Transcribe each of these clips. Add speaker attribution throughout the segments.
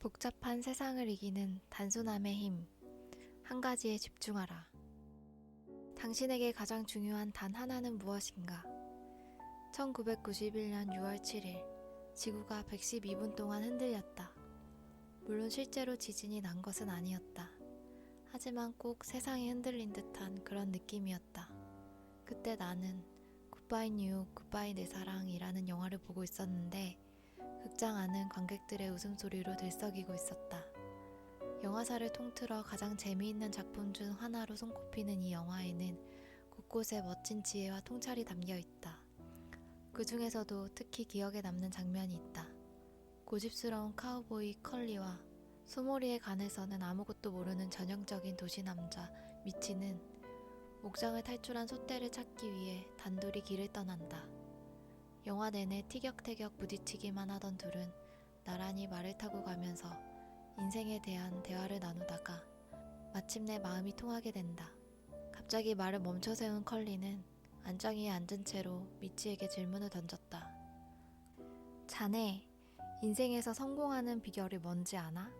Speaker 1: 복잡한 세상을 이기는 단순함의 힘. 한 가지에 집중하라. 당신에게 가장 중요한 단 하나는 무엇인가? 1991년 6월 7일, 지구가 112분 동안 흔들렸다. 물론 실제로 지진이 난 것은 아니었다. 하지만 꼭 세상이 흔들린 듯한 그런 느낌이었다. 그때 나는 굿바이 뉴욕, 굿바이 내 사랑이라는 영화를 보고 있었는데 극장 안은 관객들의 웃음소리로 들썩이고 있었다. 영화사를 통틀어 가장 재미있는 작품 중 하나로 손꼽히는 이 영화에는 곳곳에 멋진 지혜와 통찰이 담겨 있다. 그 중에서도 특히 기억에 남는 장면이 있다. 고집스러운 카우보이 컬리와 소몰이에 관해서는 아무것도 모르는 전형적인 도시남자 미치는 목장을 탈출한 소떼를 찾기 위해 단둘이 길을 떠난다. 영화 내내 티격태격 부딪히기만 하던 둘은 나란히 말을 타고 가면서 인생에 대한 대화를 나누다가 마침내 마음이 통하게 된다. 갑자기 말을 멈춰 세운 컬리는 안장위에 앉은 채로 미치에게 질문을 던졌다. 자네, 인생에서 성공하는 비결이 뭔지 아나?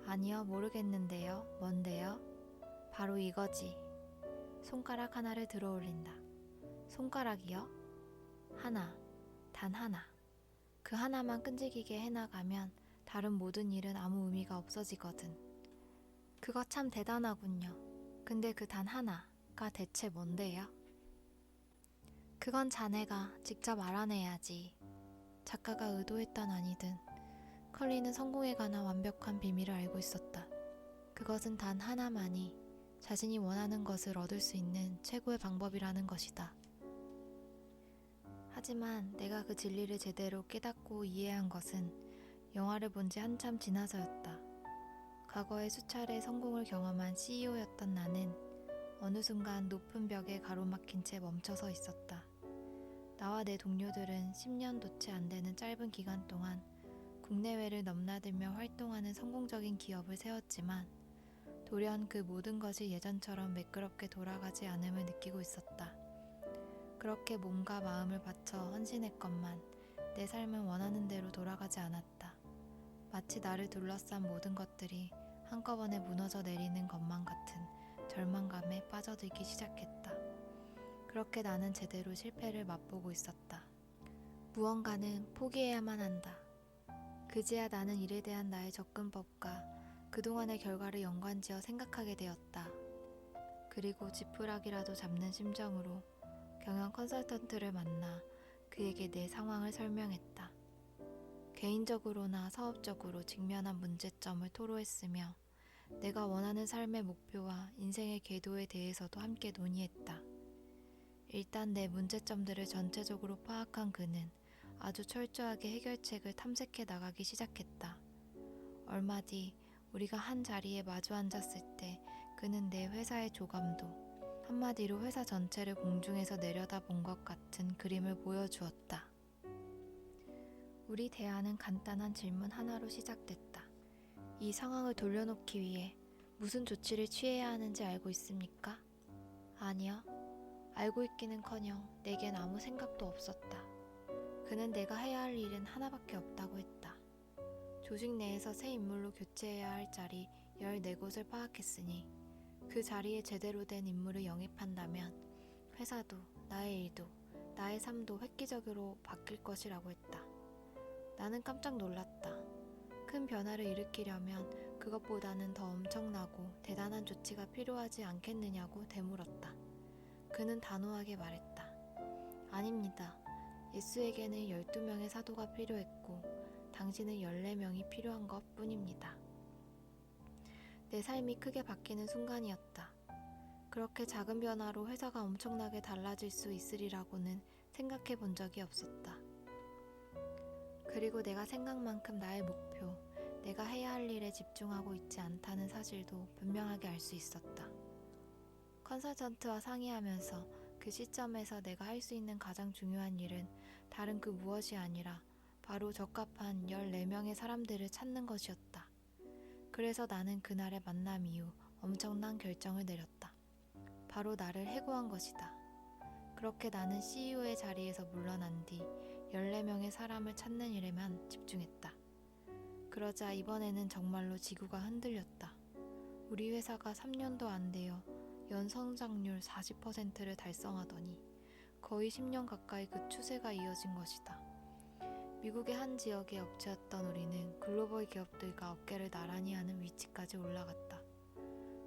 Speaker 1: 아니요, 모르겠는데요. 뭔데요? 바로 이거지. 손가락 하나를 들어 올린다. 손가락이요? 하나, 단 하나. 그 하나만 끈질기게 해나가면 다른 모든 일은 아무 의미가 없어지거든. 그거 참 대단하군요. 근데 그 단 하나가 대체 뭔데요? 그건 자네가 직접 알아내야지. 작가가 의도했던 아니든 컬리는 성공에 관한 완벽한 비밀을 알고 있었다. 그것은 단 하나만이 자신이 원하는 것을 얻을 수 있는 최고의 방법이라는 것이다. 하지만 내가 그 진리를 제대로 깨닫고 이해한 것은 영화를 본 지 한참 지나서였다. 과거에 수차례 성공을 경험한 CEO였던 나는 어느 순간 높은 벽에 가로막힌 채 멈춰서 있었다. 나와 내 동료들은 10년도 채 안 되는 짧은 기간 동안 국내외를 넘나들며 활동하는 성공적인 기업을 세웠지만 돌연 그 모든 것이 예전처럼 매끄럽게 돌아가지 않음을 느끼고 있었다. 그렇게 몸과 마음을 바쳐 헌신했건만 내 삶은 원하는 대로 돌아가지 않았다. 마치 나를 둘러싼 모든 것들이 한꺼번에 무너져 내리는 것만 같은 절망감에 빠져들기 시작했다. 그렇게 나는 제대로 실패를 맛보고 있었다. 무언가는 포기해야만 한다. 그제야 나는 일에 대한 나의 접근법과 그동안의 결과를 연관지어 생각하게 되었다. 그리고 지푸라기라도 잡는 심정으로 경영 컨설턴트를 만나 그에게 내 상황을 설명했다. 개인적으로나 사업적으로 직면한 문제점을 토로했으며 내가 원하는 삶의 목표와 인생의 궤도에 대해서도 함께 논의했다. 일단 내 문제점들을 전체적으로 파악한 그는 아주 철저하게 해결책을 탐색해 나가기 시작했다. 얼마 뒤 우리가 한 자리에 마주 앉았을 때 그는 내 회사의 조감도 한마디로 회사 전체를 공중에서 내려다본 것 같은 그림을 보여주었다. 우리 대화는 간단한 질문 하나로 시작됐다. 이 상황을 돌려놓기 위해 무슨 조치를 취해야 하는지 알고 있습니까? 아니요. 알고 있기는커녕 내겐 아무 생각도 없었다. 그는 내가 해야 할 일은 하나밖에 없다고 했다. 조직 내에서 새 인물로 교체해야 할 자리 14곳을 파악했으니 그 자리에 제대로 된 인물을 영입한다면 회사도 나의 일도 나의 삶도 획기적으로 바뀔 것이라고 했다. 나는 깜짝 놀랐다. 큰 변화를 일으키려면 그것보다는 더 엄청나고 대단한 조치가 필요하지 않겠느냐고 되물었다. 그는 단호하게 말했다. 아닙니다. 예수에게는 12명의 사도가 필요했고 당신은 14명이 필요한 것 뿐입니다. 내 삶이 크게 바뀌는 순간이었다. 그렇게 작은 변화로 회사가 엄청나게 달라질 수 있으리라고는 생각해 본 적이 없었다. 그리고 내가 생각만큼 나의 목표, 내가 해야 할 일에 집중하고 있지 않다는 사실도 분명하게 알 수 있었다. 컨설턴트와 상의하면서 그 시점에서 내가 할 수 있는 가장 중요한 일은 다른 그 무엇이 아니라 바로 적합한 14명의 사람들을 찾는 것이었다. 그래서 나는 그날의 만남 이후 엄청난 결정을 내렸다. 바로 나를 해고한 것이다. 그렇게 나는 CEO의 자리에서 물러난 뒤 14명의 사람을 찾는 일에만 집중했다. 그러자 이번에는 정말로 지구가 흔들렸다. 우리 회사가 3년도 안 되어 연 성장률 40%를 달성하더니 거의 10년 가까이 그 추세가 이어진 것이다. 미국의 한 지역의 업체였던 우리는 글로벌 기업들과 어깨를 나란히 하는 위치까지 올라갔다.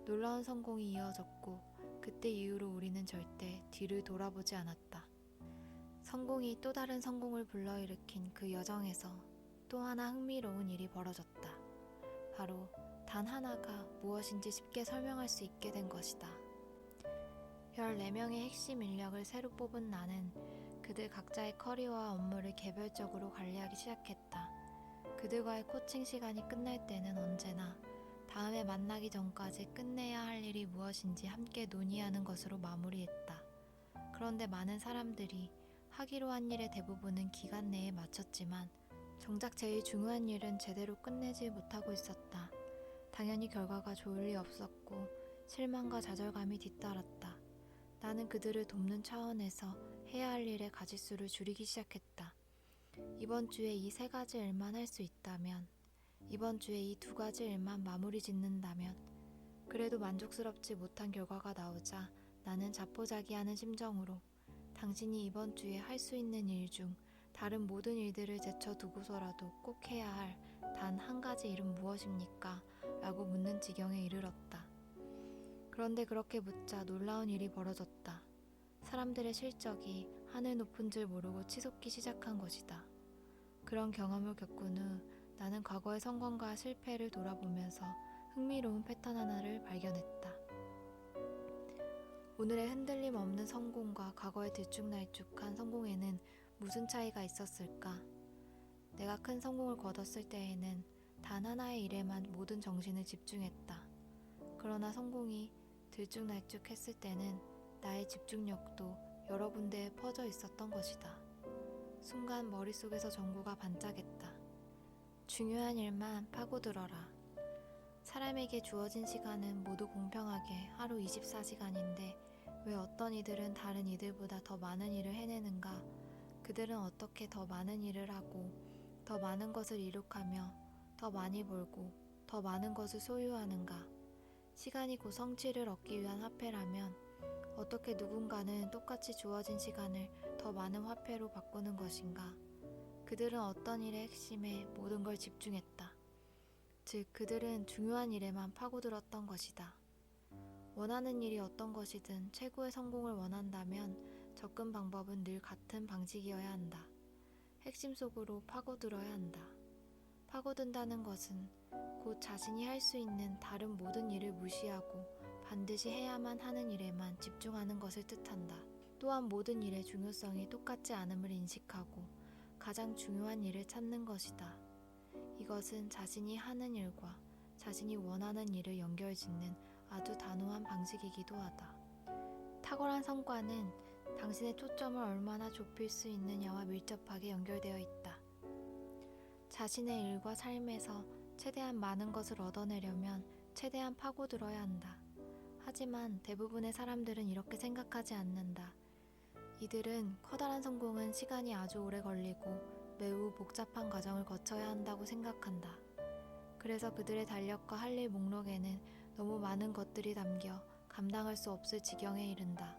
Speaker 1: 놀라운 성공이 이어졌고 그때 이후로 우리는 절대 뒤를 돌아보지 않았다. 성공이 또 다른 성공을 불러일으킨 그 여정에서 또 하나 흥미로운 일이 벌어졌다. 바로 단 하나가 무엇인지 쉽게 설명할 수 있게 된 것이다. 14명의 핵심 인력을 새로 뽑은 나는 그들 각자의 커리어와 업무를 개별적으로 관리하기 시작했다. 그들과의 코칭 시간이 끝날 때는 언제나 다음에 만나기 전까지 끝내야 할 일이 무엇인지 함께 논의하는 것으로 마무리했다. 그런데 많은 사람들이 하기로 한 일의 대부분은 기간 내에 마쳤지만 정작 제일 중요한 일은 제대로 끝내지 못하고 있었다. 당연히 결과가 좋을 리 없었고 실망과 좌절감이 뒤따랐다. 나는 그들을 돕는 차원에서 해야 할 일의 가짓수를 줄이기 시작했다. 이번 주에 이 3가지 일만 할 수 있다면, 이번 주에 이 2가지 일만 마무리 짓는다면, 그래도 만족스럽지 못한 결과가 나오자 나는 자포자기하는 심정으로 당신이 이번 주에 할 수 있는 일 중 다른 모든 일들을 제쳐두고서라도 꼭 해야 할 단 한 가지 일은 무엇입니까? 라고 묻는 지경에 이르렀다. 그런데 그렇게 묻자 놀라운 일이 벌어졌다. 사람들의 실적이 하늘 높은 줄 모르고 치솟기 시작한 것이다. 그런 경험을 겪은 후 나는 과거의 성공과 실패를 돌아보면서 흥미로운 패턴 하나를 발견했다. 오늘의 흔들림 없는 성공과 과거의 들쭉날쭉한 성공에는 무슨 차이가 있었을까? 내가 큰 성공을 거뒀을 때에는 단 하나의 일에만 모든 정신을 집중했다. 그러나 성공이 들쭉날쭉했을 때는 나의 집중력도 여러 군데에 퍼져 있었던 것이다. 순간 머릿속에서 전구가 반짝였다. 중요한 일만 파고들어라. 사람에게 주어진 시간은 모두 공평하게 하루 24시간인데 왜 어떤 이들은 다른 이들보다 더 많은 일을 해내는가? 그들은 어떻게 더 많은 일을 하고 더 많은 것을 이룩하며 더 많이 벌고 더 많은 것을 소유하는가? 시간이 곧 성취를 얻기 위한 화폐라면 어떻게 누군가는 똑같이 주어진 시간을 더 많은 화폐로 바꾸는 것인가? 그들은 어떤 일의 핵심에 모든 걸 집중했다. 즉, 그들은 중요한 일에만 파고들었던 것이다. 원하는 일이 어떤 것이든 최고의 성공을 원한다면 접근 방법은 늘 같은 방식이어야 한다. 핵심 속으로 파고들어야 한다. 파고든다는 것은 곧 자신이 할 수 있는 다른 모든 일을 무시하고 반드시 해야만 하는 일에만 집중하는 것을 뜻한다. 또한 모든 일의 중요성이 똑같지 않음을 인식하고 가장 중요한 일을 찾는 것이다. 이것은 자신이 하는 일과 자신이 원하는 일을 연결짓는 아주 단호한 방식이기도 하다. 탁월한 성과는 당신의 초점을 얼마나 좁힐 수 있느냐와 밀접하게 연결되어 있다. 자신의 일과 삶에서 최대한 많은 것을 얻어내려면 최대한 파고들어야 한다. 하지만 대부분의 사람들은 이렇게 생각하지 않는다. 이들은 커다란 성공은 시간이 아주 오래 걸리고 매우 복잡한 과정을 거쳐야 한다고 생각한다. 그래서 그들의 달력과 할 일 목록에는 너무 많은 것들이 담겨 감당할 수 없을 지경에 이른다.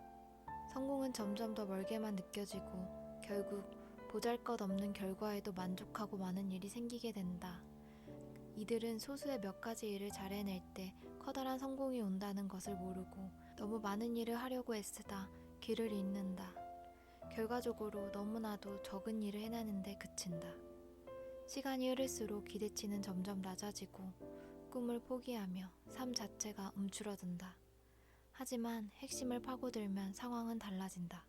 Speaker 1: 성공은 점점 더 멀게만 느껴지고 결국 보잘것없는 결과에도 만족하고 많은 일이 생기게 된다. 이들은 소수의 몇 가지 일을 잘 해낼 때 커다란 성공이 온다는 것을 모르고 너무 많은 일을 하려고 애쓰다 길을 잃는다. 결과적으로 너무나도 적은 일을 해내는데 그친다. 시간이 흐를수록 기대치는 점점 낮아지고 꿈을 포기하며 삶 자체가 움츠러든다. 하지만 핵심을 파고들면 상황은 달라진다.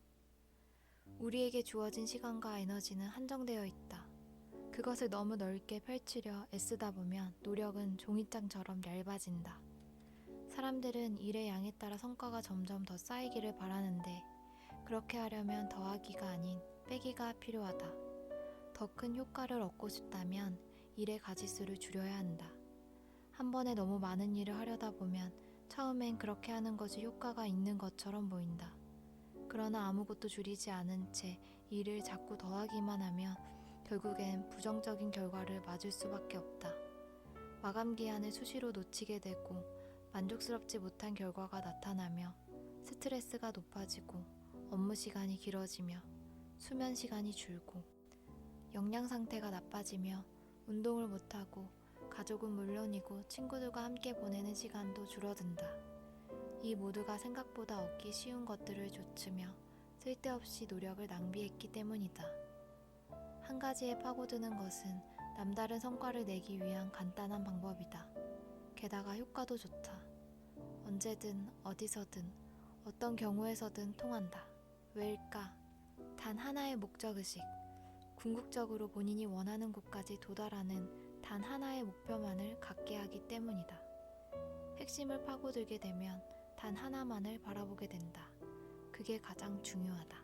Speaker 1: 우리에게 주어진 시간과 에너지는 한정되어 있다. 그것을 너무 넓게 펼치려 애쓰다 보면 노력은 종이장처럼 얇아진다. 사람들은 일의 양에 따라 성과가 점점 더 쌓이기를 바라는데 그렇게 하려면 더하기가 아닌 빼기가 필요하다. 더 큰 효과를 얻고 싶다면 일의 가짓수를 줄여야 한다. 한 번에 너무 많은 일을 하려다 보면 처음엔 그렇게 하는 것이 효과가 있는 것처럼 보인다. 그러나 아무것도 줄이지 않은 채 일을 자꾸 더하기만 하면 결국엔 부정적인 결과를 맞을 수밖에 없다. 마감 기한을 수시로 놓치게 되고 만족스럽지 못한 결과가 나타나며 스트레스가 높아지고 업무 시간이 길어지며 수면 시간이 줄고 영양 상태가 나빠지며 운동을 못하고 가족은 물론이고 친구들과 함께 보내는 시간도 줄어든다. 이 모두가 생각보다 얻기 쉬운 것들을 좇으며 쓸데없이 노력을 낭비했기 때문이다. 한 가지에 파고드는 것은 남다른 성과를 내기 위한 간단한 방법이다. 게다가 효과도 좋다. 언제든 어디서든 어떤 경우에서든 통한다. 왜일까? 단 하나의 목적의식, 궁극적으로 본인이 원하는 곳까지 도달하는 단 하나의 목표만을 갖게 하기 때문이다. 핵심을 파고들게 되면 단 하나만을 바라보게 된다. 그게 가장 중요하다.